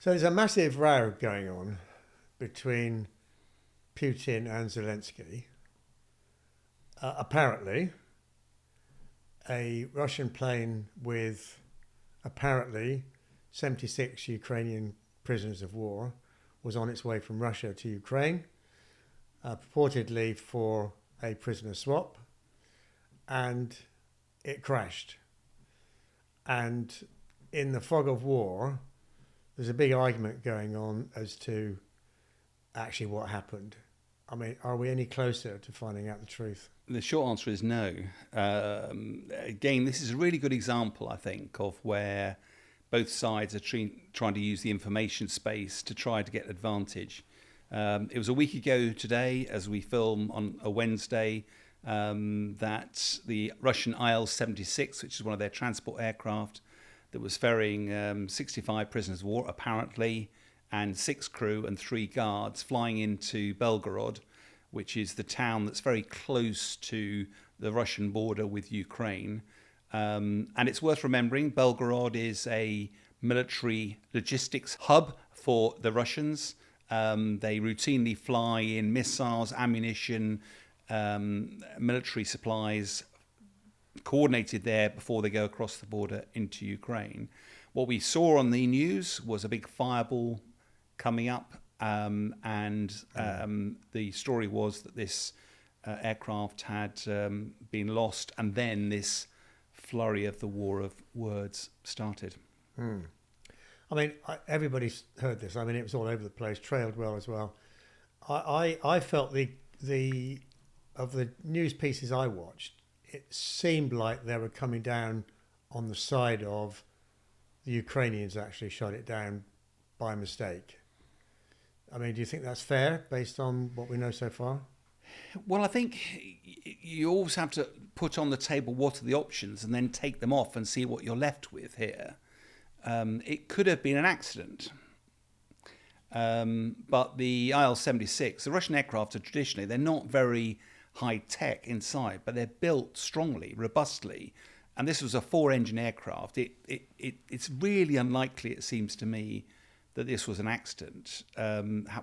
So there's a massive row going on between Putin and Zelensky. Apparently, a Russian plane with apparently 76 Ukrainian prisoners of war was on its way from Russia to Ukraine, purportedly for a prisoner swap, and it crashed. And in the fog of war, there's a big argument going on as to actually what happened. I mean, are we any closer to finding out the truth? The short answer is no. Again, this is a really good example, I think, of where both sides are trying to use the information space to try to get advantage. It was a week ago today, as we film on a Wednesday, that the Russian IL-76, which is one of their transport aircraft, that was ferrying 65 prisoners of war, apparently, and 6 crew and 3 guards flying into Belgorod, which is the town that's very close to the Russian border with Ukraine. And it's worth remembering, Belgorod is a military logistics hub for the Russians. They routinely fly in missiles, ammunition, military supplies, coordinated there before they go across the border into Ukraine. What we saw on the news was a big fireball coming up, and the story was that this aircraft had been lost, and then this flurry of the war of words started. I mean, everybody's heard this. I mean, it was all over the place, trailed well as well. I felt the of the news pieces I watched, it seemed like they were coming down on the side of the Ukrainians actually shot it down by mistake. I mean, do you think that's fair based on what we know so far? Well, I think you always have to put on the table what are the options and then take them off and see what you're left with here. It could have been an accident. But the IL-76, the Russian aircraft are traditionally, they're not very high-tech inside, but they're built strongly, robustly. And this was a 4-engine aircraft. It's really unlikely, it seems to me, that this was an accident.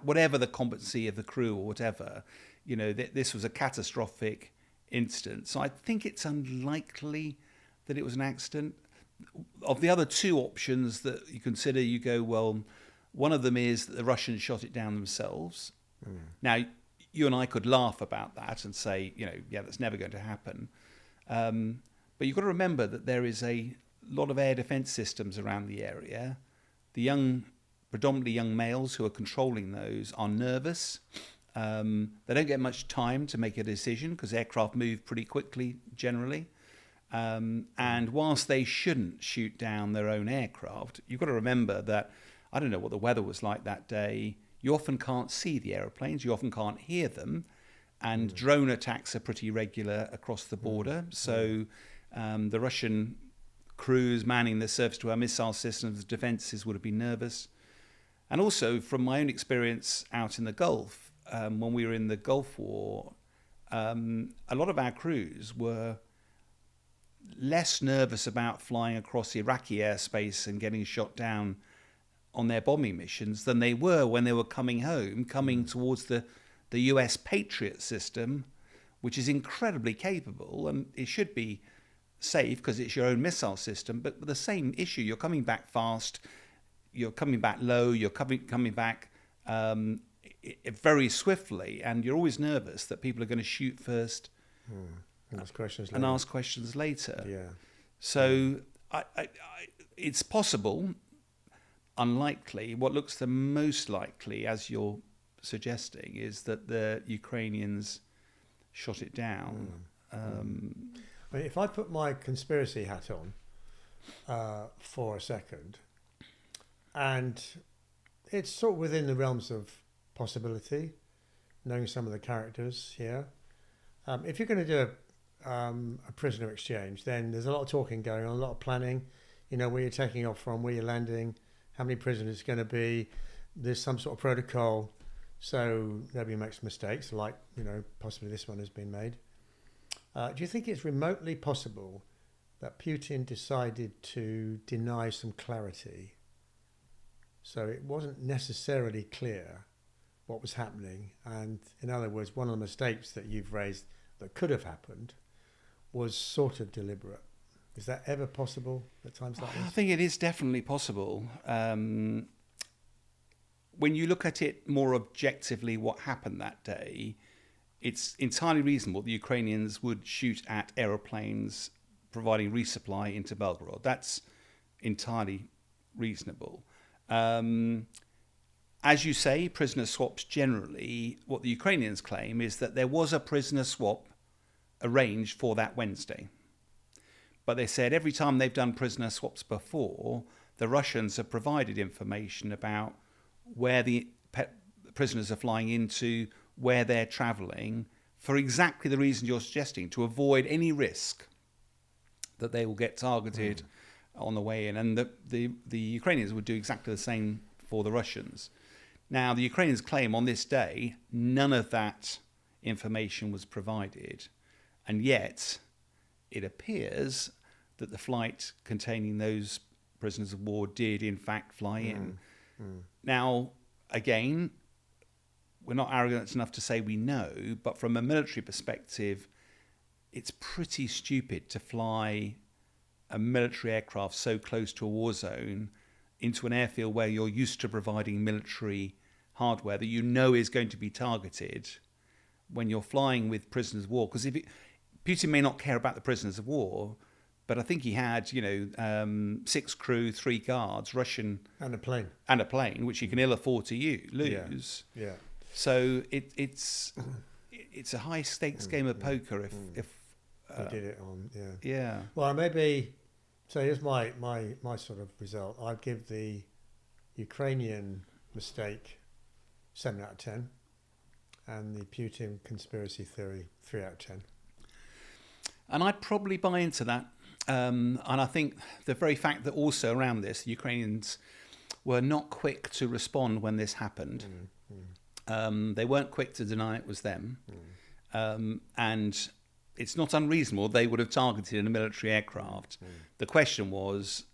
Whatever the competency of the crew or whatever, this was a catastrophic incident. So I think it's unlikely that it was an accident. Of the other 2 options that you consider, you go, well, one of them is that the Russians shot it down themselves. Now, you and I could laugh about that and say, yeah, that's never going to happen. But you've got to remember that there is a lot of air defense systems around the area. The predominantly young males who are controlling those are nervous. They don't get much time to make a decision because aircraft move pretty quickly generally. And whilst they shouldn't shoot down their own aircraft, you've got to remember that, I don't know what the weather was like that day. You often can't see the aeroplanes. You often can't hear them. And drone attacks are pretty regular across the border. So the Russian crews manning the surface-to-air missile systems, defences would have been nervous. And also, from my own experience out in the Gulf, when we were in the Gulf War, a lot of our crews were less nervous about flying across Iraqi airspace and getting shot down on their bombing missions than they were when they were coming home, coming towards the US Patriot system, which is incredibly capable, and it should be safe because it's your own missile system. But the same issue, you're coming back fast, you're coming back low, you're coming back very swiftly, and you're always nervous that people are going to shoot first and ask questions later. Yeah. So it's possible, unlikely. What looks the most likely, as you're suggesting, is that the Ukrainians shot it down. I mean, if I put my conspiracy hat on for a second, and it's sort of within the realms of possibility, knowing some of the characters here. If you're going to do a prisoner exchange, then there's a lot of talking going on, a lot of planning, where you're taking off from, where you're landing, how many prisoners it's going to be. There's some sort of protocol so nobody makes mistakes like, possibly this one has been made. Do you think it's remotely possible that Putin decided to deny some clarity So it wasn't necessarily clear what was happening. And in other words, one of the mistakes that you've raised that could have happened was sort of deliberate. Is that ever possible at times like this? I think it is definitely possible. When you look at it more objectively, what happened that day, it's entirely reasonable the Ukrainians would shoot at aeroplanes providing resupply into Belgorod. That's entirely reasonable. As you say, prisoner swaps generally, what the Ukrainians claim is that there was a prisoner swap arranged for that Wednesday. But they said every time they've done prisoner swaps before, the Russians have provided information about where the prisoners are flying into, where they're travelling, for exactly the reason you're suggesting, to avoid any risk that they will get targeted on the way in. And the Ukrainians would do exactly the same for the Russians. Now, the Ukrainians claim on this day, none of that information was provided. And yet, it appears that the flight containing those prisoners of war did, in fact, fly in. Now, again, we're not arrogant enough to say we know, but from a military perspective, it's pretty stupid to fly a military aircraft so close to a war zone into an airfield where you're used to providing military hardware that you know is going to be targeted when you're flying with prisoners of war. Because Putin may not care about the prisoners of war, but I think he had, 6 crew, 3 guards, Russian... And a plane. And a plane, which he can ill afford to lose. Yeah. So it's a high-stakes game of poker if He did it on, Yeah. Well, maybe... So here's my sort of result. I'd give the Ukrainian mistake 7 out of 10 and the Putin conspiracy theory 3 out of 10. And I'd probably buy into that. And I think the very fact that also around this, the Ukrainians were not quick to respond when this happened. They weren't quick to deny it was them. And it's not unreasonable they would have targeted a military aircraft. The question was,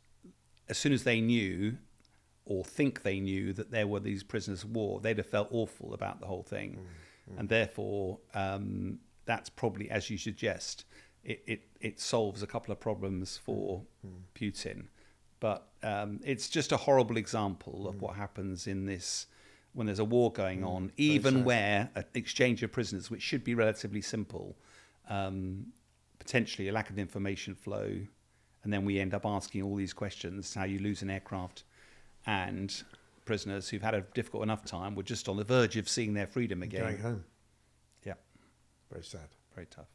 as soon as they knew or think they knew that there were these prisoners of war, they'd have felt awful about the whole thing. And therefore, that's probably, as you suggest, it solves a couple of problems for Putin. But it's just a horrible example of what happens in this, when there's a war going on, even where an exchange of prisoners, which should be relatively simple, potentially a lack of information flow, and then we end up asking all these questions, how you lose an aircraft, and prisoners who've had a difficult enough time were just on the verge of seeing their freedom again. Going home. Yeah. Very sad. Very tough.